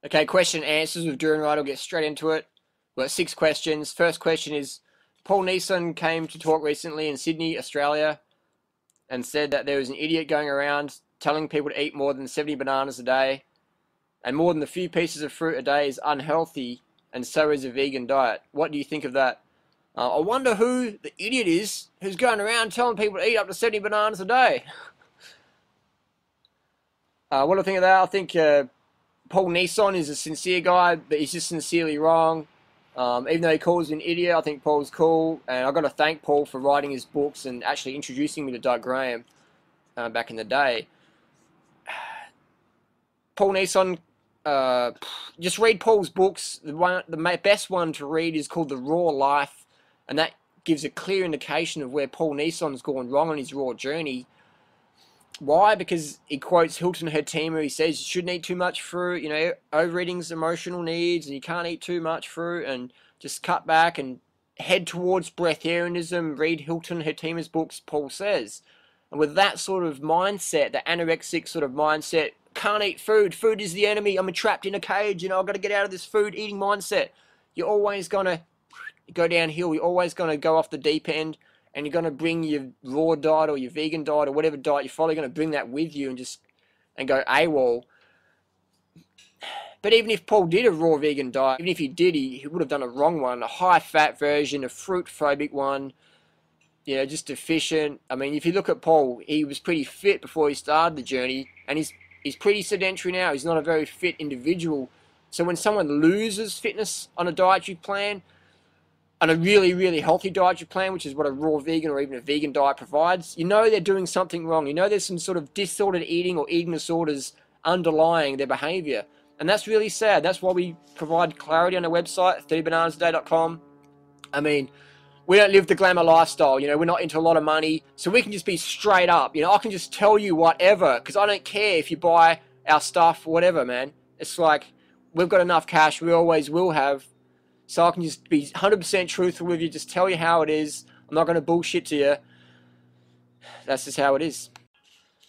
Okay, question and answers with Durianrider. We'll get straight into it. We've got 6 questions. First question is, Paul Neeson came to talk recently in Sydney, Australia, and said that there was an idiot going around telling people to eat more than 70 bananas a day, and more than a few pieces of fruit a day is unhealthy, and so is a vegan diet. What do you think of that? I wonder who the idiot is who's going around telling people to eat up to 70 bananas a day. What do I think of that? I think Paul Neeson is a sincere guy, but he's just sincerely wrong. Even though he calls me an idiot, I think Paul's cool, and I've got to thank Paul for writing his books and actually introducing me to Doug Graham back in the day. Paul Neeson, just read Paul's books. The best one to read is called The Raw Life, and that gives a clear indication of where Paul Neeson's gone wrong on his raw journey. Why? Because he quotes Hilton Hertima. He says you shouldn't eat too much fruit. You know, overeating's emotional needs, and you can't eat too much fruit, and just cut back and head towards breatharianism. Read Hilton Hertima's books, Paul says. And with that sort of mindset, the anorexic sort of mindset, can't eat food. Food is the enemy. I'm trapped in a cage. You know, I've got to get out of this food eating mindset. You're always going to go downhill. You're always going to go off the deep end, and you're going to bring your raw diet or your vegan diet or whatever diet you're following, going to bring that with you and go AWOL. But even if Paul did a raw vegan diet, even if he did, he would have done a wrong one, a high-fat version, a fruit-phobic one, you know, just deficient. I mean, if you look at Paul, he was pretty fit before he started the journey, and he's pretty sedentary now. He's not a very fit individual. So when someone loses fitness on a dietary plan, on a really, really healthy dietary plan, which is what a raw vegan or even a vegan diet provides, you know they're doing something wrong. You know there's some sort of disordered eating or eating disorders underlying their behavior. And that's really sad. That's why we provide clarity on our website, 30bananasaday.com. I mean, we don't live the glamour lifestyle, you know, we're not into a lot of money, so we can just be straight up. You know, I can just tell you whatever, because I don't care if you buy our stuff or whatever, man. It's like, we've got enough cash, we always will have, so I can just be 100% truthful with you, just tell you how it is. I'm not going to bullshit to you. That's just how it is.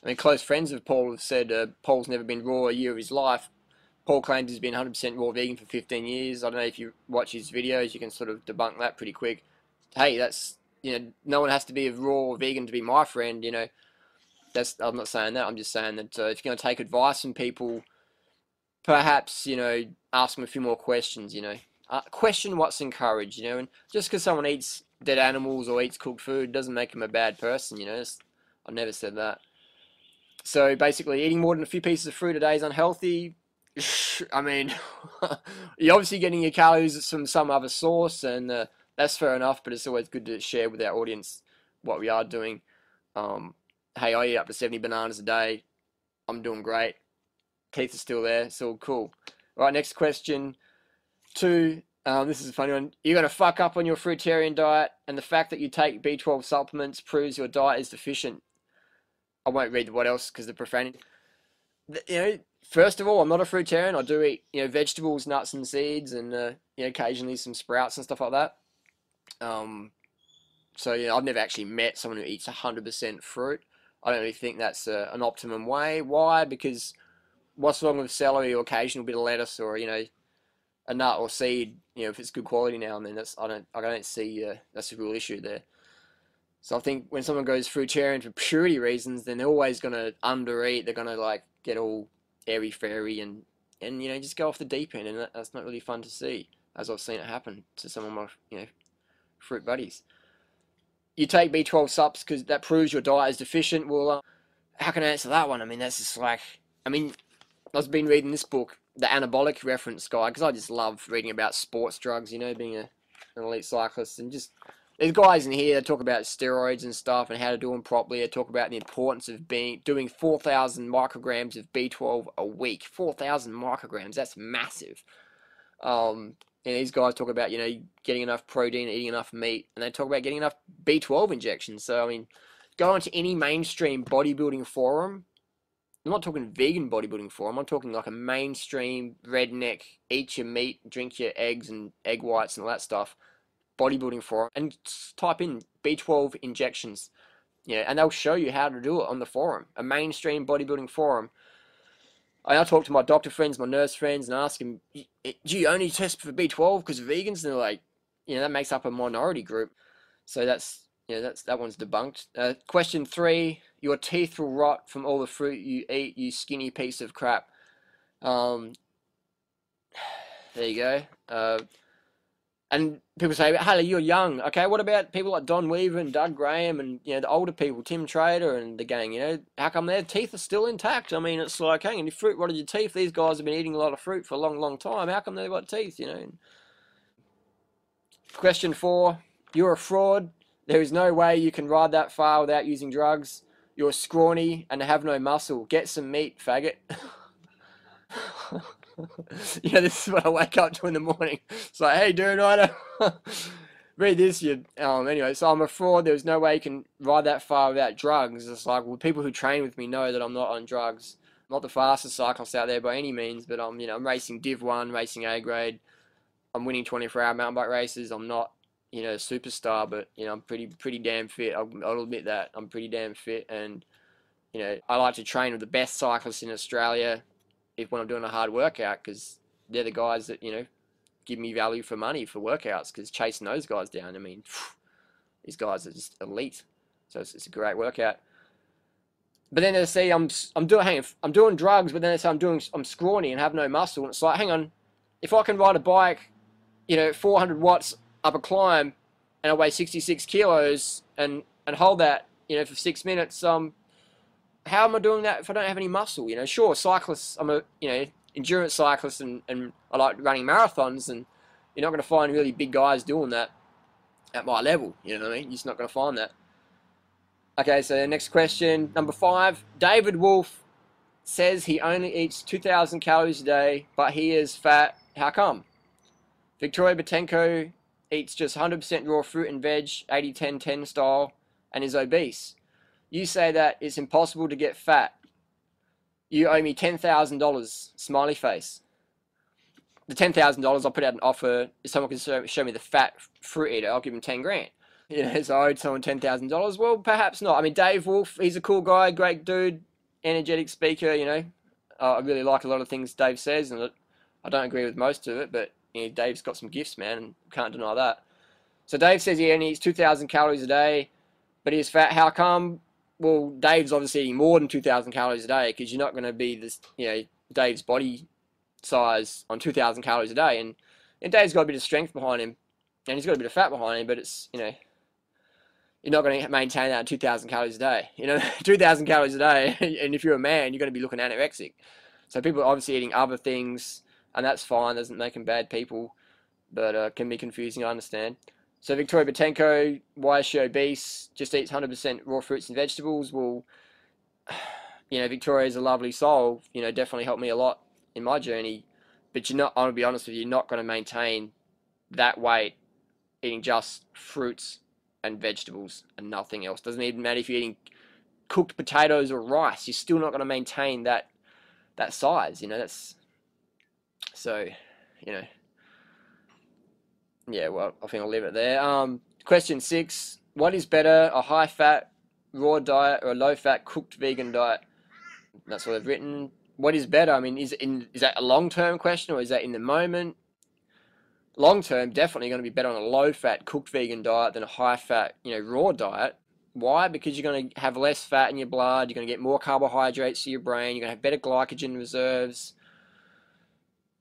I mean, close friends of Paul have said Paul's never been raw a year of his life. Paul claims he's been 100% raw vegan for 15 years. I don't know if you watch his videos, you can sort of debunk that pretty quick. Hey, that's, you know, no one has to be a raw vegan to be my friend, you know. I'm not saying that. I'm just saying that if you're going to take advice from people, perhaps, you know, ask them a few more questions, you know. Question what's encouraged, you know, and just because someone eats dead animals or eats cooked food doesn't make them a bad person, you know. I've never said that. So basically, eating more than a few pieces of fruit a day is unhealthy. I mean, you're obviously getting your calories from some other source, and that's fair enough, but it's always good to share with our audience what we are doing. Hey, I eat up to 70 bananas a day. I'm doing great. Keith is still there. It's all cool. All right, next question. 2, this is a funny one. You're going to fuck up on your fruitarian diet, and the fact that you take B12 supplements proves your diet is deficient. I won't read what else because the profanity. You know, first of all, I'm not a fruitarian. I do eat, you know, vegetables, nuts, and seeds, and you know, occasionally some sprouts and stuff like that. So you know, I've never actually met someone who eats 100% fruit. I don't really think that's an optimum way. Why? Because what's wrong with celery or occasional bit of lettuce or, you know, a nut or seed? You know, if it's good quality now and then, I don't see that's a real issue there. So I think when someone goes fruitarian for purity reasons, then they're always going to undereat. They're going to like get all airy fairy and you know, just go off the deep end, and that's not really fun to see, as I've seen it happen to some of my, you know, fruit buddies. You take B12 subs because that proves your diet is deficient. Well, how can I answer that one? I mean, that's just like, I mean, I've been reading this book, the Anabolic Reference Guide, because I just love reading about sports drugs, you know, being an elite cyclist, and just, there's guys in here that talk about steroids and stuff and how to do them properly. They talk about the importance of doing 4,000 micrograms of B12 a week. 4,000 micrograms, that's massive. And these guys talk about, you know, getting enough protein, eating enough meat, and they talk about getting enough B12 injections. So, I mean, go onto any mainstream bodybuilding forum. I'm not talking vegan bodybuilding forum. I'm talking like a mainstream redneck, eat your meat, drink your eggs and egg whites and all that stuff, bodybuilding forum, and type in B12 injections. You know, and they'll show you how to do it on the forum, a mainstream bodybuilding forum. I talk to my doctor friends, my nurse friends, and ask them, do you only test for B12 because of vegans? And they're like, that makes up a minority group. So that one's debunked. Question 3, your teeth will rot from all the fruit you eat, you skinny piece of crap. There you go. And people say, "Hey, you're young." Okay, what about people like Don Weaver and Doug Graham and the older people, Tim Trader and the gang? How come their teeth are still intact? I mean, it's like, hang on, your fruit rotted your teeth. These guys have been eating a lot of fruit for a long, long time. How come they've got teeth? Question 4, you're a fraud. There is no way you can ride that far without using drugs. You're scrawny and have no muscle. Get some meat, faggot. This is what I wake up to in the morning. It's like, hey, Durianrider, read this. Anyway, so I'm a fraud. There's no way you can ride that far without drugs. It's like, well, people who train with me know that I'm not on drugs. I'm not the fastest cyclist out there by any means, but I'm racing Div 1, racing A grade. I'm winning 24-hour mountain bike races. I'm not, a superstar, but, I'm pretty damn fit. I'll admit that. I'm pretty damn fit, and, I like to train with the best cyclists in Australia when I'm doing a hard workout, because they're the guys that, give me value for money for workouts, because chasing those guys down, I mean, these guys are just elite. So it's a great workout. But then they say I'm doing drugs, but then they say I'm scrawny and have no muscle, and it's like, hang on, if I can ride a bike, 400 watts up a climb, and I weigh 66 kilos and hold that, for 6 minutes, how am I doing that if I don't have any muscle? Sure, cyclists, I'm a, endurance cyclist, and I like running marathons, and you're not going to find really big guys doing that at my level, you know what I mean? You're just not going to find that. Okay, so next question, number 5. David Wolf says he only eats 2,000 calories a day, but he is fat. How come? Victoria Botenko eats just 100% raw fruit and veg, 80-10-10 style, and is obese. You say that it's impossible to get fat. You owe me $10,000, smiley face. The $10,000, I'll put out an offer. If someone can show me the fat fruit eater, I'll give him 10 grand. So I owed someone $10,000. Well, perhaps not. I mean, Dave Wolf, he's a cool guy, great dude, energetic speaker, I really like a lot of things Dave says, and I don't agree with most of it, but Dave's got some gifts, man, and can't deny that. So Dave says he only eats 2,000 calories a day, but he's fat. How come? Well, Dave's obviously eating more than 2,000 calories a day, because you're not going to be this, Dave's body size on 2,000 calories a day, and Dave's got a bit of strength behind him, and he's got a bit of fat behind him, but it's, you're not going to maintain that at 2,000 calories a day. 2,000 calories a day, and if you're a man, you're going to be looking anorexic. So people are obviously eating other things, and that's fine. Doesn't make them bad people, but can be confusing, I understand. So Victoria Botenko, why is she obese? Just eats 100% raw fruits and vegetables. Well, Victoria's a lovely soul. Definitely helped me a lot in my journey. But I'm going to be honest with you, you're not going to maintain that weight eating just fruits and vegetables and nothing else. Doesn't even matter if you're eating cooked potatoes or rice. You're still not going to maintain that size. That's so. Yeah, well, I think I'll leave it there. Question 6: what is better, a high-fat raw diet or a low-fat cooked vegan diet? That's what I've written. What is better? I mean, is that a long-term question, or is that in the moment? Long-term, definitely going to be better on a low-fat cooked vegan diet than a high-fat, raw diet. Why? Because you're going to have less fat in your blood. You're going to get more carbohydrates to your brain. You're going to have better glycogen reserves.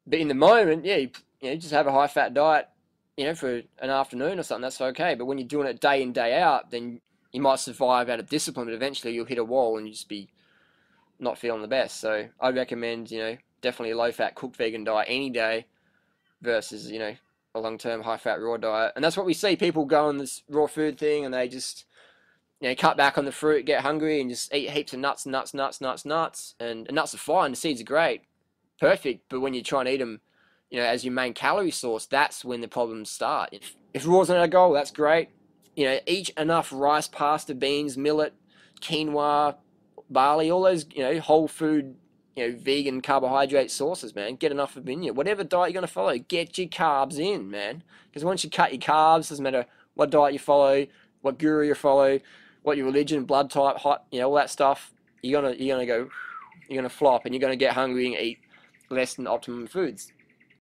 But in the moment, yeah, you just have a high-fat diet, for an afternoon or something, that's okay. But when you're doing it day in, day out, then you might survive out of discipline, but eventually you'll hit a wall and you just be not feeling the best. So I recommend, definitely a low-fat cooked vegan diet any day versus, a long-term high-fat raw diet. And that's what we see. People go on this raw food thing and they just, cut back on the fruit, get hungry, and just eat heaps of nuts. And nuts are fine. The seeds are great, perfect. But when you're trying to eat them, as your main calorie source, that's when the problems start. If raw's not our goal, that's great. Eat enough rice, pasta, beans, millet, quinoa, barley, all those, whole food, vegan carbohydrate sources, man. Get enough of them in you. Whatever diet you're going to follow, get your carbs in, man. Because once you cut your carbs, doesn't matter what diet you follow, what guru you follow, what your religion, blood type, all that stuff, you're gonna go, you're going to flop, and you're going to get hungry and eat less than optimum foods.